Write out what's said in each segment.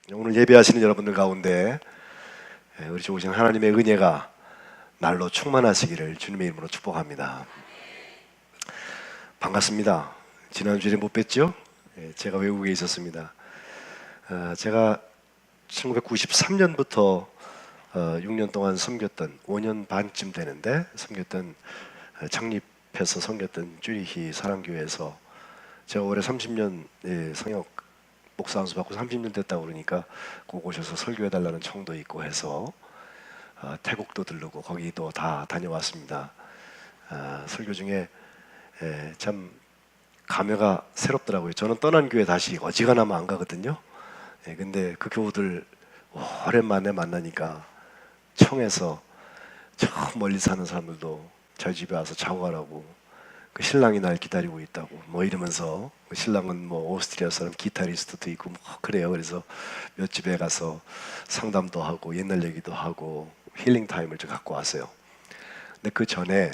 오늘 예배하시는 여러분들 가운데 우리 좋으신 하나님의 은혜가 날로 충만하시기를 주님의 이름으로 축복합니다. 반갑습니다. 지난주에 못 뵀죠? 제가 외국에 있었습니다. 제가 1993년부터 6년 동안 섬겼던 5년 반쯤 되는데 섬겼던 창립해서 섬겼던 쭈리히 사랑교회에서 제가 올해 30년 성역 목사 안수 받고 30년 됐다고 그러니까 꼭 오셔서 설교해달라는 청도 있고 해서 태국도 들르고 거기도 다 다녀왔습니다. 설교 중에 참 감회가 새롭더라고요. 저는 떠난 교회 다시 어지간하면 안 가거든요. 근데 그 교우들 오랜만에 만나니까 청에서 저 멀리 사는 사람들도 저희 집에 와서 자고 가라고, 그 신랑이 날 기다리고 있다고 뭐 이러면서, 그 신랑은 뭐 오스트리아 사람 기타리스트도 있고 뭐 그래요. 그래서 몇 집에 가서 상담도 하고 옛날 얘기도 하고 힐링 타임을 좀 갖고 왔어요. 근데 그 전에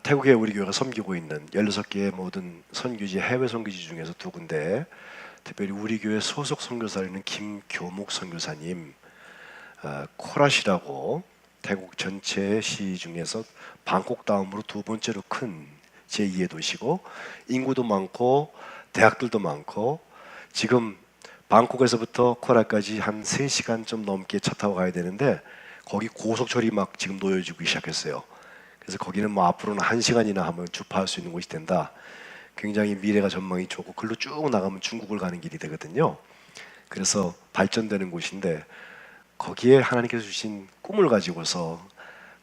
태국에 우리 교회가 섬기고 있는 16개의 모든 선교지, 해외 선교지 중에서 두 군데, 특별히 우리 교회 소속 선교사인 김교목 선교사님, 코라시라고 태국 전체 시 중에서 방콕 다음으로 두 번째로 큰 제2의 도시고 인구도 많고 대학들도 많고, 지금 방콕에서부터 코라까지 한 3시간 좀 넘게 차 타고 가야 되는데 거기 고속철이 막 지금 놓여지기 시작했어요. 그래서 거기는 뭐 앞으로는 1시간이나 하면 주파할 수 있는 곳이 된다. 굉장히 미래가 전망이 좋고 글로 쭉 나가면 중국을 가는 길이 되거든요. 그래서 발전되는 곳인데 거기에 하나님께서 주신 꿈을 가지고서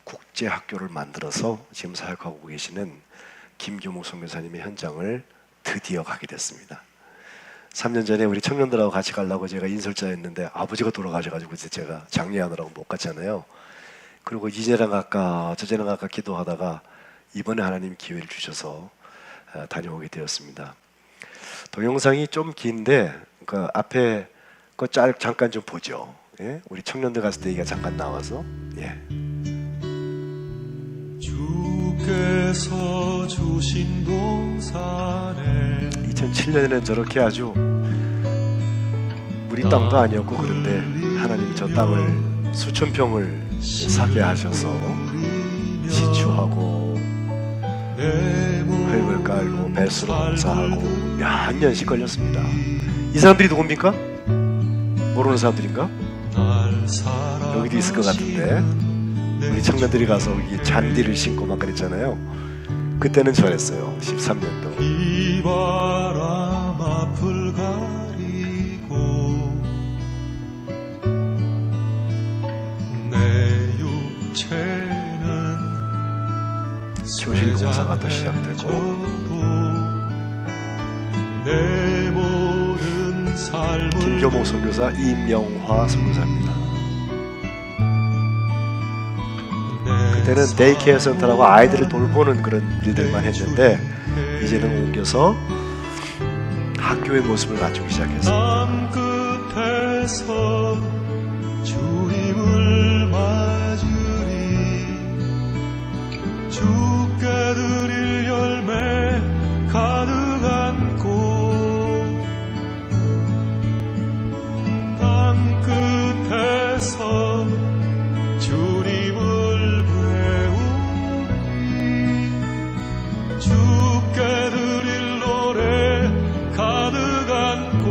국제학교를 만들어서 지금 사역하고 계시는 김교목 선교사님의 현장을 드디어 가게 됐습니다. 3년 전에 우리 청년들하고 같이 가려고 제가 인솔자였는데 아버지가 돌아가셔가지고 제가 장례하느라고 못 갔잖아요. 그리고 이제랑 갈까 저제랑 갈까 기도하다가 이번에 하나님 기회를 주셔서 다녀오게 되었습니다. 동영상이 좀 긴데 그 앞에 거 잠깐 좀 보죠. 예? 우리 청년들 갔을 때 얘기가 잠깐 나와서, 예. 주께서 주신 동산에 2007년에는 저렇게 아주 우리 땅도 아니었고, 그런데 하나님이 저 땅을 수천 평을 사게 하셔서 시추하고 흙을 깔고 배수로 공사하고 몇 년씩 걸렸습니다. 이 사람들이 누굽니까? 모르는 사람들인가? 여기도 있을 것 같은데 우리 청년들이 가서 여기 잔디를 신고 막 그랬잖아요. 그때는 저랬어요. 13년도. 이 바람 앞을 가리고 내 육체는 교실 공사가 또 시작되고 내 모든 삶을 김교목 선교사, 임영화 선교사입니다. 그때는 데이케어 센터라고 아이들을 돌보는 그런 일들만 했는데 이제는 옮겨서 학교의 모습을 갖추기 시작했습니다. 남 끝에서 주님을 맞으리 주께 드릴 열매 가득 안고 땅 끝에서 주님을 배우리 주께 드릴 노래 가득 안고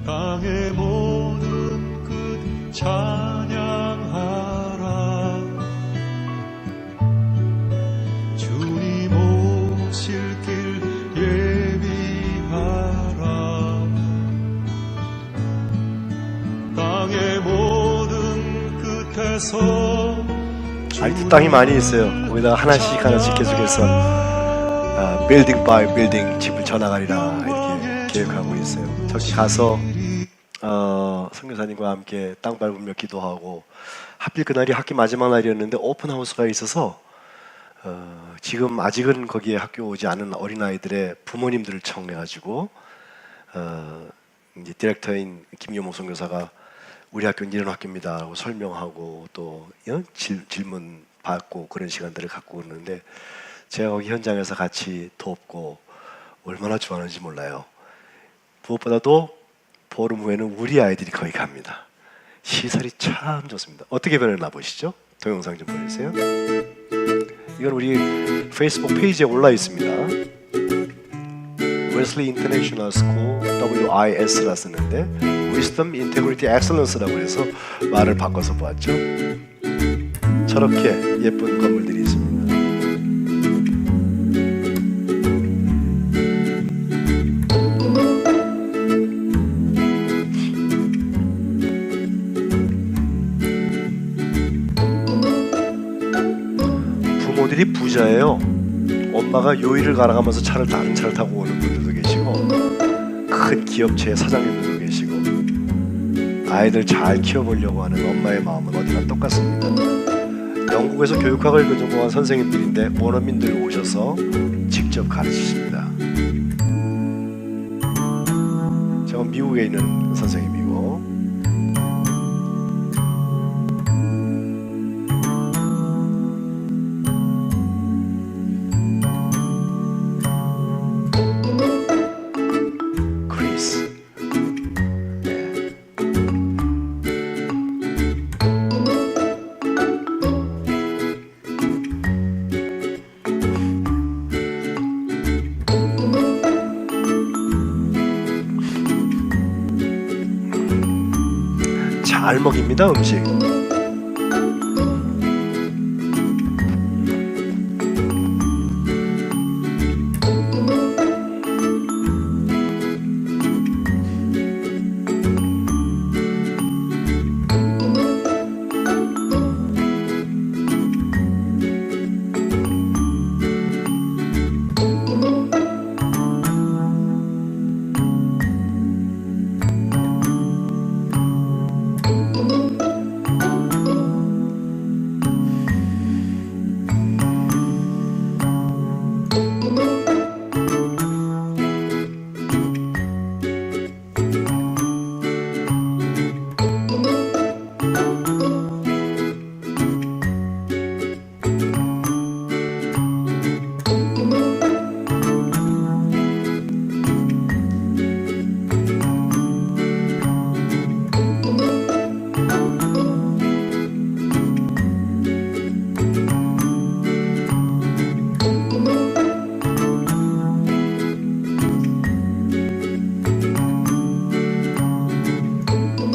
땅의 모든 끝 찬양하라 주님 오실 길 예비하라 땅의 모든 끝에서. 아직도 땅이 많이 있어요. 거기다가 하나씩 계속해서 빌딩 바이 빌딩 집을 쳐나가리라 이렇게 계획하고 있어요. 저기 가서 선교사님과 함께 땅 밟으며 기도하고, 하필 그날이 학기 마지막 날이었는데 오픈하우스가 있어서 지금 아직은 거기에 학교 오지 않은 어린아이들의 부모님들을 청해가지고 이제 디렉터인 김효목 선교사가 우리 학교는 이런 학교입니다 라고 설명하고 또 질문 받고 그런 시간들을 갖고 오는데, 제가 거기 현장에서 같이 돕고 얼마나 좋아하는지 몰라요. 무엇보다도 보름 후에는 우리 아이들이 거기 갑니다. 시설이 참 좋습니다. 어떻게 변했나 보시죠? 동영상 좀 보여주세요. 이건 우리 페이스북 페이지에 올라 있습니다. Wesley International School WIS라 쓰는데 Wisdom, Integrity, Excellence라고 해서 말을 바꿔서 보았죠. 저렇게 예쁜 건물들이 있습니다. 부모들이 부자예요. 엄마가 요일을 갈아가면서 다른 차를 타고 오는 분들도 계시고 큰 기업체의 사장님들도 계시고 아이들 잘 키워보려고 하는 엄마의 마음은 어디나 똑같습니다. 영국에서 교육학을 전공한 선생님들인데 원어민들 오셔서 직접 가르치십니다. 저건 미국에 있는 선생님이고 잘 먹입니다. 음식.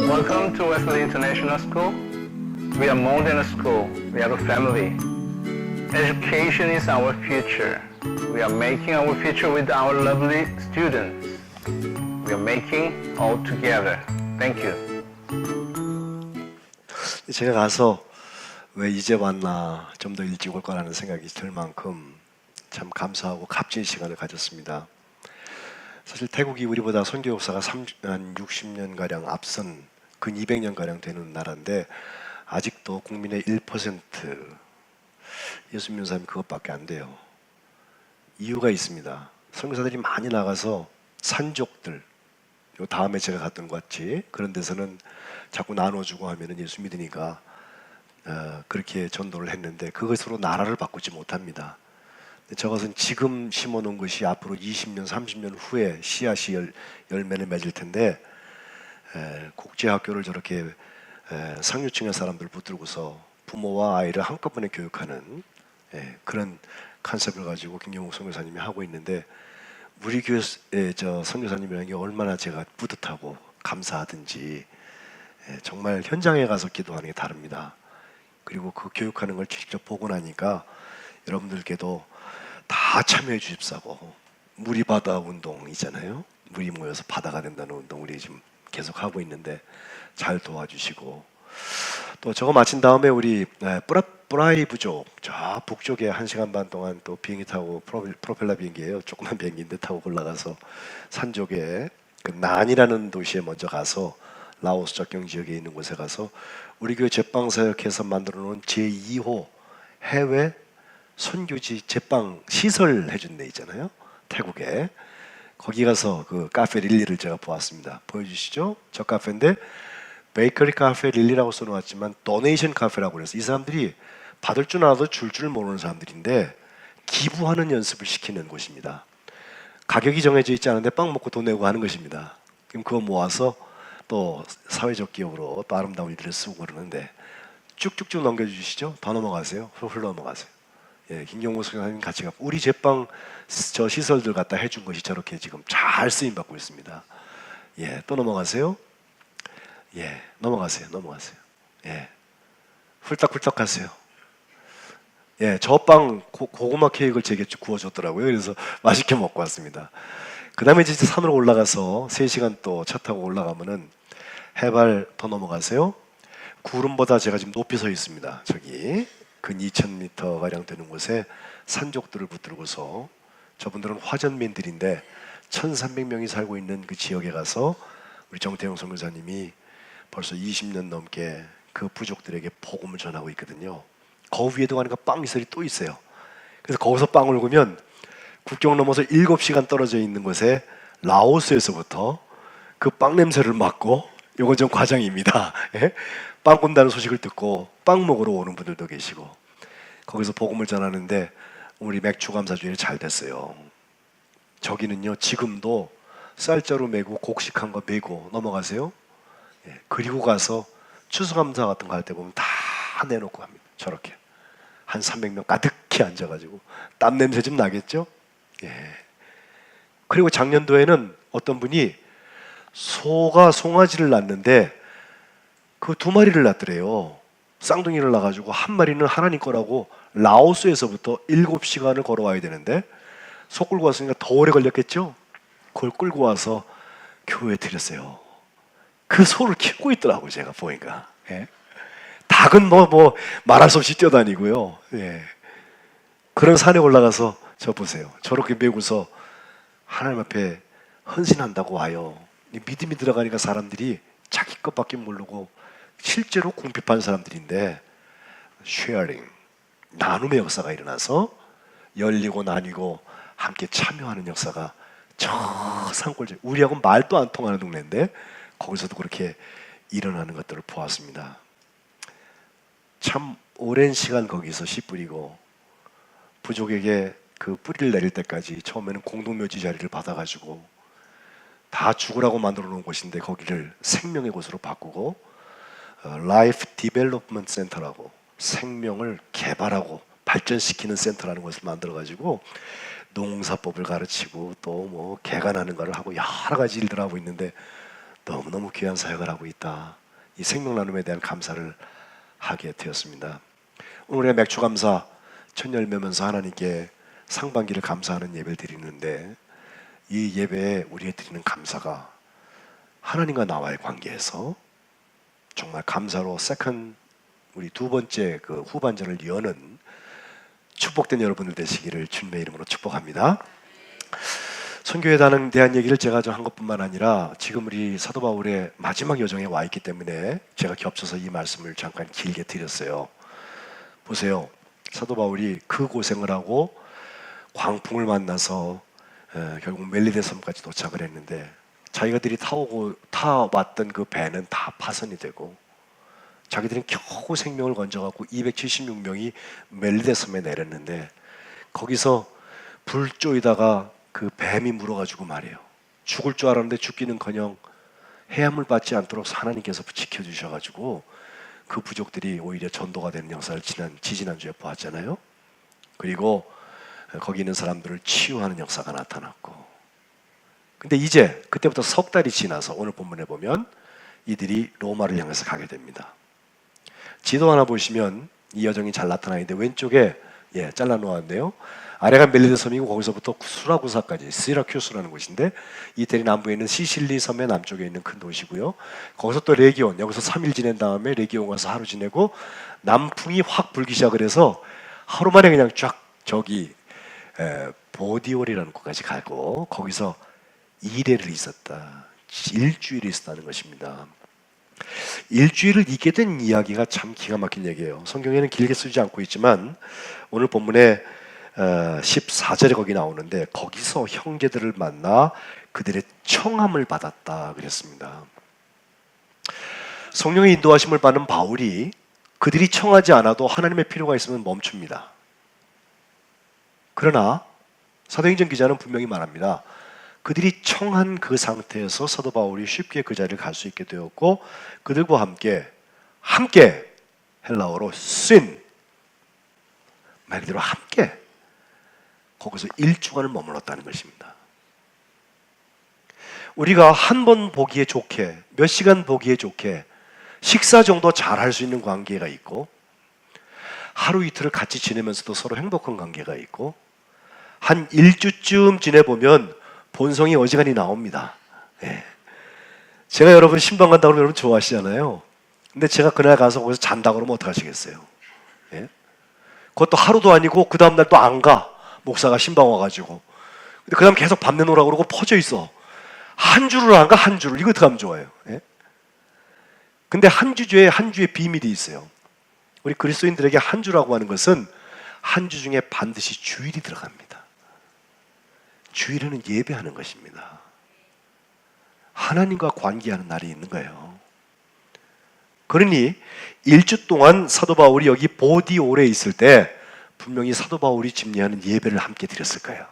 Welcome to Wesley International School. We are more than a school, we are a family. Education is our future. We are making our future with our lovely students. We are making all together. Thank you. 제가 가서 왜 이제 왔나 좀 더 일찍 올 거라는 생각이 들 만큼 참 감사하고 값진 시간을 가졌습니다. 사실 태국이 우리보다 선교 역사가 한 60년가량 앞선 근 200년가량 되는 나라인데 아직도 국민의 1% 예수 믿는 사람이 그것밖에 안 돼요. 이유가 있습니다. 선교사들이 많이 나가서 산족들, 요 다음에 제가 갔던 것 같이 그런 데서는 자꾸 나눠주고 하면은 예수 믿으니까 그렇게 전도를 했는데 그것으로 나라를 바꾸지 못합니다. 저것은 지금 심어놓은 것이 앞으로 20년, 30년 후에 씨앗이 열매를 맺을 텐데 국제학교를 저렇게 상류층의 사람들 붙들고서 부모와 아이를 한꺼번에 교육하는 그런 컨셉을 가지고 김경욱 선교사님이 하고 있는데 우리 교회 저 선교사님이라는 게 얼마나 제가 뿌듯하고 감사하든지 정말 현장에 가서 기도하는 게 다릅니다. 그리고 그 교육하는 걸 직접 보고 나니까 여러분들께도 다 참여해 주십사고 무리바다 운동 있잖아요. 물이 모여서 바다가 된다는 운동 우리 지금 계속 하고 있는데 잘 도와주시고 또 저거 마친 다음에 우리 브라이 부족 저 북쪽에 1시간 반 동안 또 비행기 타고 프로펠러 비행기예요. 조그만 비행기인데 타고 올라가서 산쪽에 그 난이라는 도시에 먼저 가서 라오스 접경 지역에 있는 곳에 가서 우리 교회 제빵사역해서 만들어 놓은 제2호 해외 선교지 제빵 시설 해준 데 있잖아요. 태국에 거기 가서 그 카페 릴리를 제가 보았습니다. 보여주시죠? 저 카페인데 베이커리 카페 릴리라고 써놓았지만 도네이션 카페라고 그래서 이 사람들이 받을 줄 알아도 줄 줄 모르는 사람들인데 기부하는 연습을 시키는 곳입니다. 가격이 정해져 있지 않은데 빵 먹고 돈 내고 하는 것입니다. 그럼 그거 모아서 또 사회적 기업으로 또 아름다운 일을 쓰고 그러는데 쭉쭉쭉 넘겨주시죠. 더 넘어가세요. 훌훌 넘어가세요. 예, 김경모 선생님 같이 가. 우리 제빵 저 시설들 갖다 해준 것이 저렇게 지금 잘 쓰임 받고 있습니다. 예, 또 넘어가세요. 예, 넘어가세요. 넘어가세요. 예, 훌떡훌떡 하세요. 예, 저 빵 고구마 케이크를 제게 구워줬더라고요. 그래서 맛있게 먹고 왔습니다. 그 다음에 이제 산으로 올라가서 3시간 또 차 타고 올라가면은 해발 더 넘어가세요. 구름보다 제가 지금 높이 서 있습니다. 저기 근 2,000m 가량 되는 곳에 산족들을 붙들고서 저분들은 화전민들인데 1,300명이 살고 있는 그 지역에 가서 우리 정태영 선교사님이 벌써 20년 넘게 그 부족들에게 복음을 전하고 있거든요. 그 위에도 가니까 빵 이슬이 또 있어요. 그래서 거기서 빵을 먹으면 국경 넘어서 7시간 떨어져 있는 곳에 라오스에서부터 그 빵 냄새를 맡고 요건 좀 과장입니다. 예? 빵 꾼다는 소식을 듣고 빵 먹으러 오는 분들도 계시고 거기서 복음을 전하는데 우리 맥주 감사주일이 잘 됐어요. 저기는요 지금도 쌀자루 메고 곡식한 거 메고 넘어가세요. 예, 그리고 가서 추수감사 같은 거 할 때 보면 다 내놓고 합니다. 저렇게 한 300명 가득히 앉아가지고 땀 냄새 좀 나겠죠? 예. 그리고 작년도에는 어떤 분이 소가 송아지를 낳는데 그 2마리를 낳더래요. 쌍둥이를 낳아가지고 한 마리는 하나님 거라고 라오스에서부터 7시간을 걸어와야 되는데 소 끌고 왔으니까 더 오래 걸렸겠죠? 그걸 끌고 와서 교회에 드렸어요. 그 소를 키우고 있더라고요. 제가 보니까. 예. 닭은 뭐 말할 수 없이 뛰어다니고요. 예. 그런 산에 올라가서 저 보세요. 저렇게 메고서 하나님 앞에 헌신한다고 와요. 믿음이 들어가니까 사람들이 자기 것밖에 모르고 실제로 궁핍한 사람들인데 쉐어링, 나눔의 역사가 일어나서 열리고 나뉘고 함께 참여하는 역사가 저 산골 우리하고 말도 안 통하는 동네인데 거기서도 그렇게 일어나는 것들을 보았습니다. 참 오랜 시간 거기서 씨 뿌리고 부족에게 그 뿌리를 내릴 때까지 처음에는 공동묘지 자리를 받아가지고 다 죽으라고 만들어 놓은 곳인데 거기를 생명의 곳으로 바꾸고 라이프 디벨롭먼트 센터라고 생명을 개발하고 발전시키는 센터라는 것을 만들어가지고 농사법을 가르치고 또 뭐 개간하는 거를 하고 여러 가지 일들을 하고 있는데 너무너무 귀한 사역을 하고 있다. 이 생명 나눔에 대한 감사를 하게 되었습니다. 오늘 우리가 맥주 감사 첫 열매면서 하나님께 상반기를 감사하는 예배를 드리는데 이 예배에 우리가 드리는 감사가 하나님과 나와의 관계에서 정말 감사로 세컨 우리 두 번째 그 후반전을 여는 축복된 여러분들 되시기를 주님의 이름으로 축복합니다. 선교회단에 대한 얘기를 제가 좀 한 것뿐만 아니라 지금 우리 사도 바울의 마지막 여정에 와 있기 때문에 제가 겹쳐서 이 말씀을 잠깐 길게 드렸어요. 보세요. 사도 바울이 그 고생을 하고 광풍을 만나서 결국 멜리데 섬까지 도착을 했는데 자기들이 타왔던 그 배는 다 파손이 되고 자기들은 겨우 생명을 건져갖고 276명이 멜리데 섬에 내렸는데 거기서 불 쪼이다가 그 뱀이 물어가지고 말이에요. 죽을 줄 알았는데 죽기는커녕 해함을 받지 않도록 하나님께서 지켜주셔가지고 그 부족들이 오히려 전도가 되는 역사를 지지난주에 보았잖아요. 그리고 거기 있는 사람들을 치유하는 역사가 나타났고 근데 이제 그때부터 석 달이 지나서 오늘 본문에 보면 이들이 로마를 향해서 가게 됩니다. 지도 하나 보시면 이 여정이 잘 나타나 있는데 왼쪽에 잘라 놓았네요. 아래가 멜리데 섬이고 거기서부터 수라구사까지 시라큐스라는 곳인데 이태리 남부에 있는 시실리 섬의 남쪽에 있는 큰 도시고요. 거기서 또 레기온 여기서 3일 지낸 다음에 레기온 가서 하루 지내고 남풍이 확 불기 시작을 해서 하루 만에 그냥 쫙 저기 보디올이라는 곳까지 가고 거기서 2일을 있었다. 일주일이 있었다는 것입니다. 일주일을 있게 된 이야기가 참 기가 막힌 얘기예요. 성경에는 길게 쓰지 않고 있지만 오늘 본문에 14절에 거기 나오는데 거기서 형제들을 만나 그들의 청함을 받았다 그랬습니다. 성령의 인도하심을 받는 바울이 그들이 청하지 않아도 하나님의 필요가 있으면 멈춥니다. 그러나 사도행전 기자는 분명히 말합니다. 그들이 청한 그 상태에서 사도 바울이 쉽게 그 자리를 갈 수 있게 되었고, 그들과 함께 헬라어로 신, 말 그대로 함께 거기서 일주간을 머물렀다는 것입니다. 우리가 한 번 보기에 좋게, 몇 시간 보기에 좋게 식사 정도 잘 할 수 있는 관계가 있고, 하루 이틀을 같이 지내면서도 서로 행복한 관계가 있고, 한 일주쯤 지내보면 본성이 어지간히 나옵니다. 예. 제가 여러분 신방 간다고 그러면 여러분 좋아하시잖아요. 근데 제가 그날 가서 거기서 잔다고 그러면 어떡하시겠어요? 예? 그것도 하루도 아니고 그 다음날 또 안 가. 목사가 신방 와가지고. 근데 그 다음 계속 밤 내놓으라고 그러고 퍼져 있어. 한 주를 안 가, 한 주를. 이거 어떻게 하면 좋아요? 예? 근데 한 주에 비밀이 있어요. 우리 그리스도인들에게 한 주라고 하는 것은 한 주 중에 반드시 주일이 들어갑니다. 주일에는 예배하는 것입니다. 하나님과 관계하는 날이 있는 거예요. 그러니 일주 동안 사도 바울이 여기 보디올에 있을 때 분명히 사도 바울이 집례하는 예배를 함께 드렸을 거예요.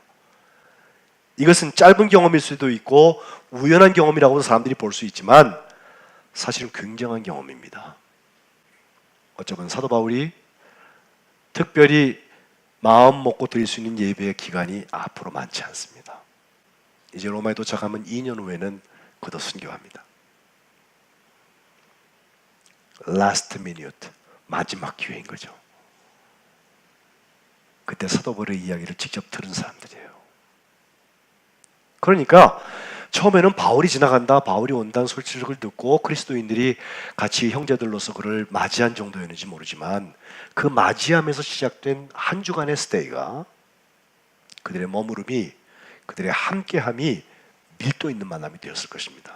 이것은 짧은 경험일 수도 있고 우연한 경험이라고 사람들이 볼 수 있지만 사실은 굉장한 경험입니다. 어쩌면 사도 바울이 특별히 마음 먹고 드릴 수 있는 예배의 기간이 앞으로 많지 않습니다. 이제 로마에 도착하면 2년 후에는 그도 순교합니다. Last minute, 마지막 기회인 거죠. 그때 사도 바울의 이야기를 직접 들은 사람들이에요. 그러니까 처음에는 바울이 지나간다, 바울이 온다는 소식을 듣고 그리스도인들이 같이 형제들로서 그를 맞이한 정도였는지 모르지만 그 맞이함에서 시작된 한 주간의 스테이가, 그들의 머무름이, 그들의 함께함이 밀도 있는 만남이 되었을 것입니다.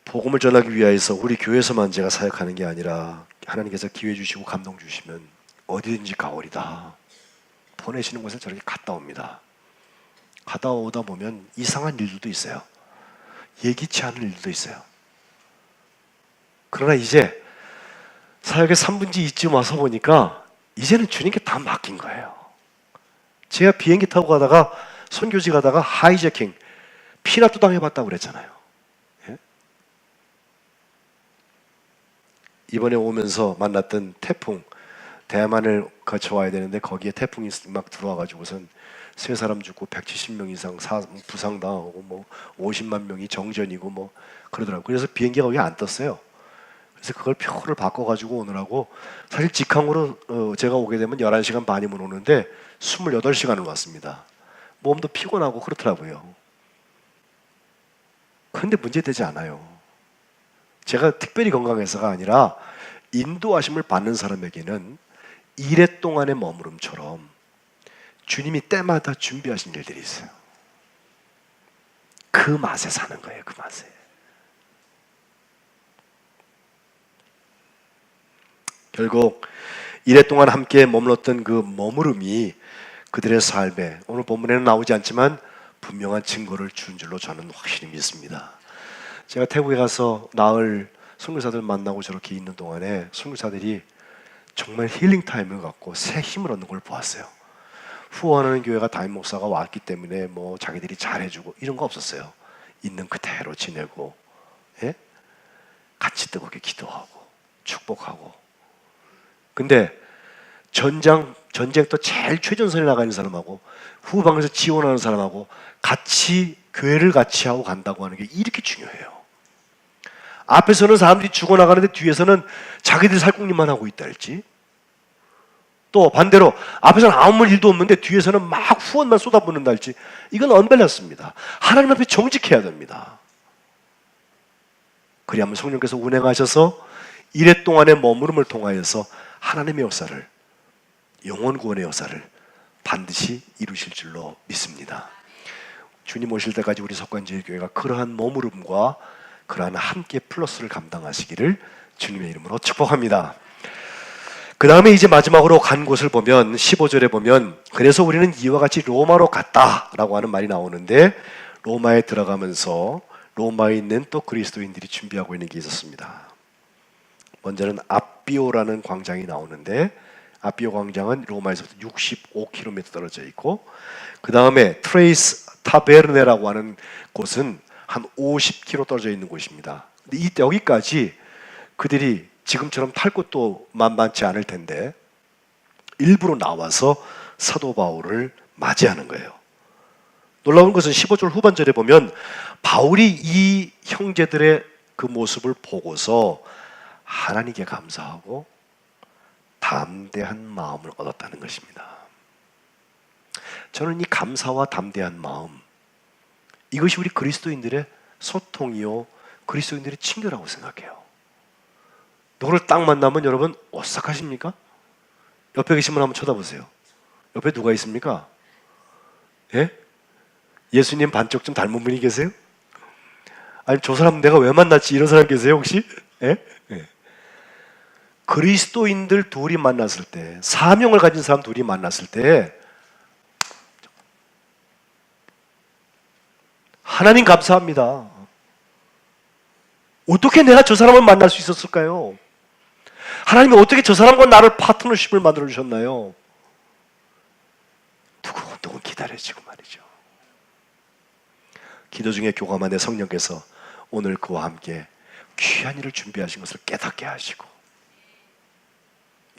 복음을 전하기 위해서 우리 교회에서만 제가 사역하는 게 아니라 하나님께서 기회 주시고 감동 주시면 어디든지 가오리다. 보내시는 곳에 저렇게 갔다 옵니다. 갔다 오다 보면 이상한 일들도 있어요. 예기치 않은 일도 있어요. 그러나 이제 사역의 3분지 2쯤 와서 보니까 이제는 주님께 다 맡긴 거예요. 제가 비행기 타고 가다가 선교지 가다가 하이제킹, 피납도 당해봤다고 그랬잖아요. 예? 이번에 오면서 만났던 태풍, 대만을 거쳐와야 되는데 거기에 태풍이 막 들어와가지고선 3사람 죽고 170명 이상 부상당하고 뭐 50만 명이 정전이고 뭐 그러더라고요. 그래서 비행기가 거기 안 떴어요. 그래서 그걸 표를 바꿔가지고 오느라고 사실 직항으로 제가 오게 되면 11시간 반이면 오는데 28시간을 왔습니다. 몸도 피곤하고 그렇더라고요. 그런데 문제되지 않아요. 제가 특별히 건강해서가 아니라 인도하심을 받는 사람에게는 이래 동안의 머무름처럼 주님이 때마다 준비하신 일들이 있어요. 그 맛에 사는 거예요. 그 맛에. 결국 이래 동안 함께 머물렀던 그 머무름이 그들의 삶에 오늘 본문에는 나오지 않지만 분명한 증거를 준 줄로 저는 확실히 믿습니다. 제가 태국에 가서 나흘 선교사들 만나고 저렇게 있는 동안에 선교사들이 정말 힐링 타임을 갖고 새 힘을 얻는 걸 보았어요. 후원하는 교회가 담임 목사가 왔기 때문에 뭐 자기들이 잘해주고 이런 거 없었어요. 있는 그대로 지내고, 예? 같이 뜨겁게 기도하고 축복하고. 근데 전쟁터 제일 최전선에 나가 있는 사람하고 후방에서 지원하는 사람하고 같이 교회를 같이 하고 간다고 하는 게 이렇게 중요해요. 앞에서는 사람들이 죽어나가는데 뒤에서는 자기들 살궁리만 하고 있다 할지, 또 반대로 앞에서는 아무 일도 없는데 뒤에서는 막 후원만 쏟아붓는다 할지, 이건 언밸런스입니다. 하나님 앞에 정직해야 됩니다. 그리하면 성령께서 운행하셔서 이래 동안의 머무름을 통하여서 하나님의 역사를, 영혼 구원의 역사를 반드시 이루실 줄로 믿습니다. 주님 오실 때까지 우리 석관제일교회가 그러한 머무름과 그러한 함께 플러스를 감당하시기를 주님의 이름으로 축복합니다. 그 다음에 이제 마지막으로 간 곳을 보면 15절에 보면 그래서 우리는 이와 같이 로마로 갔다라고 하는 말이 나오는데, 로마에 들어가면서 로마에 있는 또 그리스도인들이 준비하고 있는 게 있었습니다. 먼저는 아비오라는 광장이 나오는데, 아피오 광장은 로마에서부터 65km 떨어져 있고, 그 다음에 트레이스 타베르네라고 하는 곳은 한 50km 떨어져 있는 곳입니다. 근데 여기까지 그들이 지금처럼 탈 곳도 만만치 않을 텐데 일부러 나와서 사도 바울을 맞이하는 거예요. 놀라운 것은 15절 후반절에 보면 바울이 이 형제들의 그 모습을 보고서 하나님께 감사하고 담대한 마음을 얻었다는 것입니다. 저는 이 감사와 담대한 마음, 이것이 우리 그리스도인들의 소통이요, 그리스도인들의 친교라고 생각해요. 누구를 딱 만나면 여러분 오싹하십니까? 옆에 계신 분 한번 쳐다보세요. 옆에 누가 있습니까? 예? 예수님 반쪽 좀 닮은 분이 계세요? 아니 저 사람 내가 왜 만났지? 이런 사람 계세요 혹시? 예? 예. 그리스도인들 둘이 만났을 때, 사명을 가진 사람 둘이 만났을 때 하나님 감사합니다. 어떻게 내가 저 사람을 만날 수 있었을까요? 하나님이 어떻게 저 사람과 나를 파트너십을 만들어 주셨나요? 두고두고 기다려지고 말이죠. 기도 중에 교감한데 성령께서 오늘 그와 함께 귀한 일을 준비하신 것을 깨닫게 하시고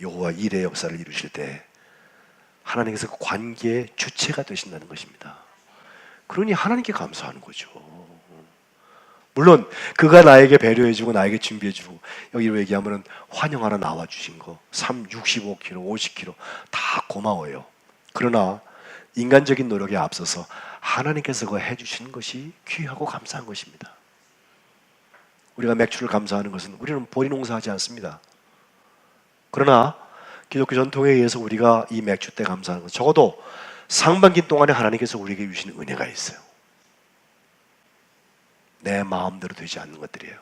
여호와 일의 역사를 이루실 때 하나님께서 그 관계의 주체가 되신다는 것입니다. 그러니 하나님께 감사하는 거죠. 물론 그가 나에게 배려해주고 나에게 준비해주고, 여기로 얘기하면 환영하러 나와주신 거 65km, 50km 다 고마워요. 그러나 인간적인 노력에 앞서서 하나님께서 그 해주신 것이 귀하고 감사한 것입니다. 우리가 맥주를 감사하는 것은 우리는 보리 농사하지 않습니다. 그러나 기독교 전통에 의해서 우리가 이 맥주 때 감사하는 것, 적어도 상반기 동안에 하나님께서 우리에게 주시는 은혜가 있어요. 내 마음대로 되지 않는 것들이에요.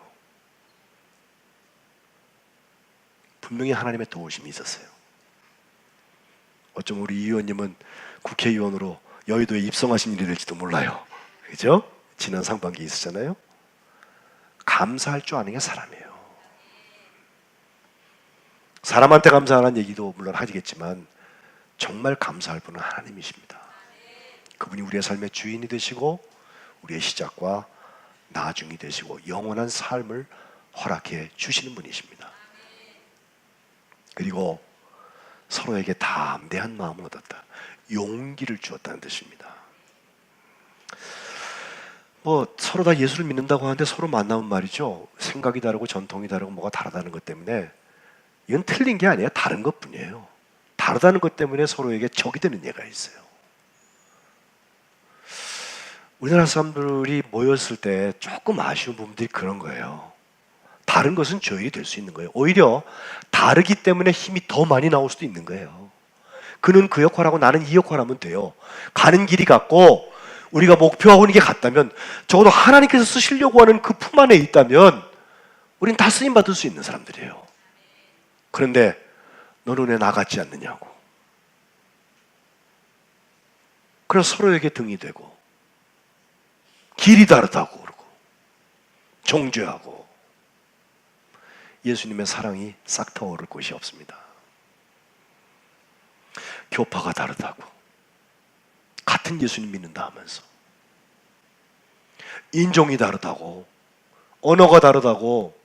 분명히 하나님의 도우심이 있었어요. 어쩜 우리 이 의원님은 국회의원으로 여의도에 입성하신 일이 될지도 몰라요. 그죠? 지난 상반기에 있었잖아요. 감사할 줄 아는 게 사람이에요. 사람한테 감사하는 얘기도 물론 하겠지만 정말 감사할 분은 하나님이십니다. 그분이 우리의 삶의 주인이 되시고 우리의 시작과 나중이 되시고 영원한 삶을 허락해 주시는 분이십니다. 그리고 서로에게 담대한 마음을 얻었다. 용기를 주었다는 뜻입니다. 서로 다 예수를 믿는다고 하는데 서로 만나면 말이죠, 생각이 다르고 전통이 다르고 뭐가 다르다는 것 때문에 이건 틀린 게 아니에요. 다른 것뿐이에요. 다르다는 것 때문에 서로에게 적이 되는 예가 있어요. 우리나라 사람들이 모였을 때 조금 아쉬운 부분들이 그런 거예요. 다른 것은 조율이 될 수 있는 거예요. 오히려 다르기 때문에 힘이 더 많이 나올 수도 있는 거예요. 그는 그 역할하고 나는 이 역할하면 돼요. 가는 길이 같고 우리가 목표하고 있는 게 같다면, 적어도 하나님께서 쓰시려고 하는 그 품 안에 있다면 우린 다 쓰임받을 수 있는 사람들이에요. 그런데 너는 왜 나 같지 않느냐고. 그래서 서로에게 등이 되고 길이 다르다고 그러고 정죄하고, 예수님의 사랑이 싹 터오를 곳이 없습니다. 교파가 다르다고, 같은 예수님 믿는다 하면서 인종이 다르다고, 언어가 다르다고,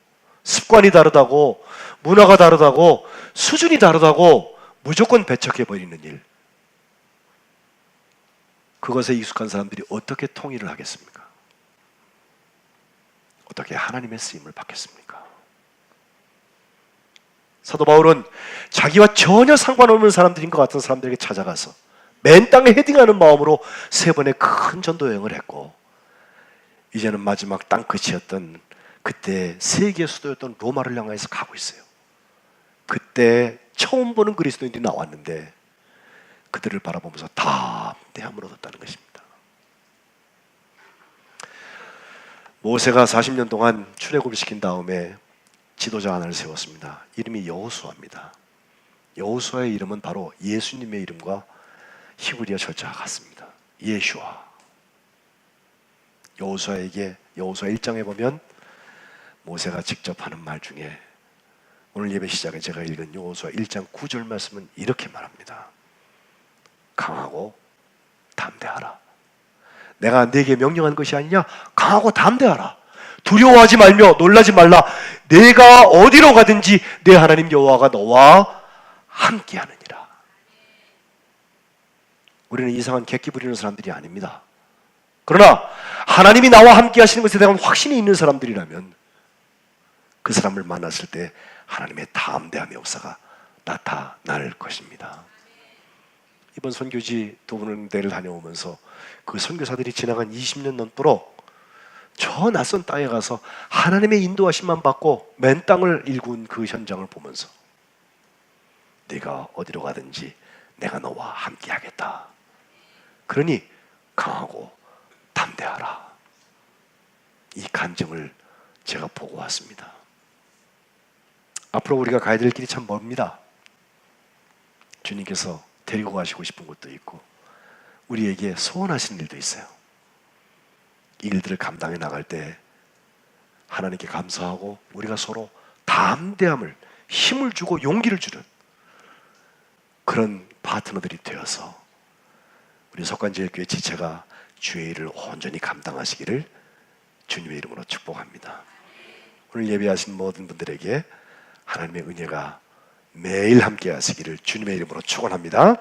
습관이 다르다고, 문화가 다르다고, 수준이 다르다고 무조건 배척해버리는 일, 그것에 익숙한 사람들이 어떻게 통일을 하겠습니까? 어떻게 하나님의 쓰임을 받겠습니까? 사도 바울은 자기와 전혀 상관없는 사람들인 것 같은 사람들에게 찾아가서 맨 땅에 헤딩하는 마음으로 3번의 큰 전도 여행을 했고, 이제는 마지막 땅 끝이었던 그때 세계 수도였던 로마를 향해서 가고 있어요. 그때 처음 보는 그리스도인들이 나왔는데 그들을 바라보면서 담대함을 얻었다는 것입니다. 모세가 40년 동안 출애굽을 시킨 다음에 지도자 하나를 세웠습니다. 이름이 여호수아입니다. 여호수아의 이름은 바로 예수님의 이름과 히브리어 철자가 같습니다. 예슈아. 여호수아 1장에 보면 모세가 직접 하는 말 중에 오늘 예배 시작에 제가 읽은 여호수아 1장 9절 말씀은 이렇게 말합니다. 강하고 담대하라. 내가 네게 명령한 것이 아니냐? 강하고 담대하라. 두려워하지 말며 놀라지 말라. 내가 어디로 가든지 내 하나님 여호와가 너와 함께하느니라. 우리는 이상한 객기 부리는 사람들이 아닙니다. 그러나 하나님이 나와 함께 하시는 것에 대한 확신이 있는 사람들이라면 그 사람을 만났을 때 하나님의 담대함의 역사가 나타날 것입니다. 이번 선교지 두 군데를 다녀오면서 그 선교사들이 지나간 20년 넘도록 저 낯선 땅에 가서 하나님의 인도하심만 받고 맨 땅을 일군 그 현장을 보면서 네가 어디로 가든지 내가 너와 함께 하겠다. 그러니 강하고 담대하라. 이 간증을 제가 보고 왔습니다. 앞으로 우리가 가야 될 길이 참 멉니다. 주님께서 데리고 가시고 싶은 곳도 있고 우리에게 소원하신 일도 있어요. 이 일들을 감당해 나갈 때 하나님께 감사하고 우리가 서로 담대함을, 힘을 주고 용기를 주는 그런 파트너들이 되어서 우리 석관제일교회 지체가 주의 일을 온전히 감당하시기를 주님의 이름으로 축복합니다. 오늘 예배하신 모든 분들에게 하나님의 은혜가 매일 함께 하시기를 주님의 이름으로 축원합니다.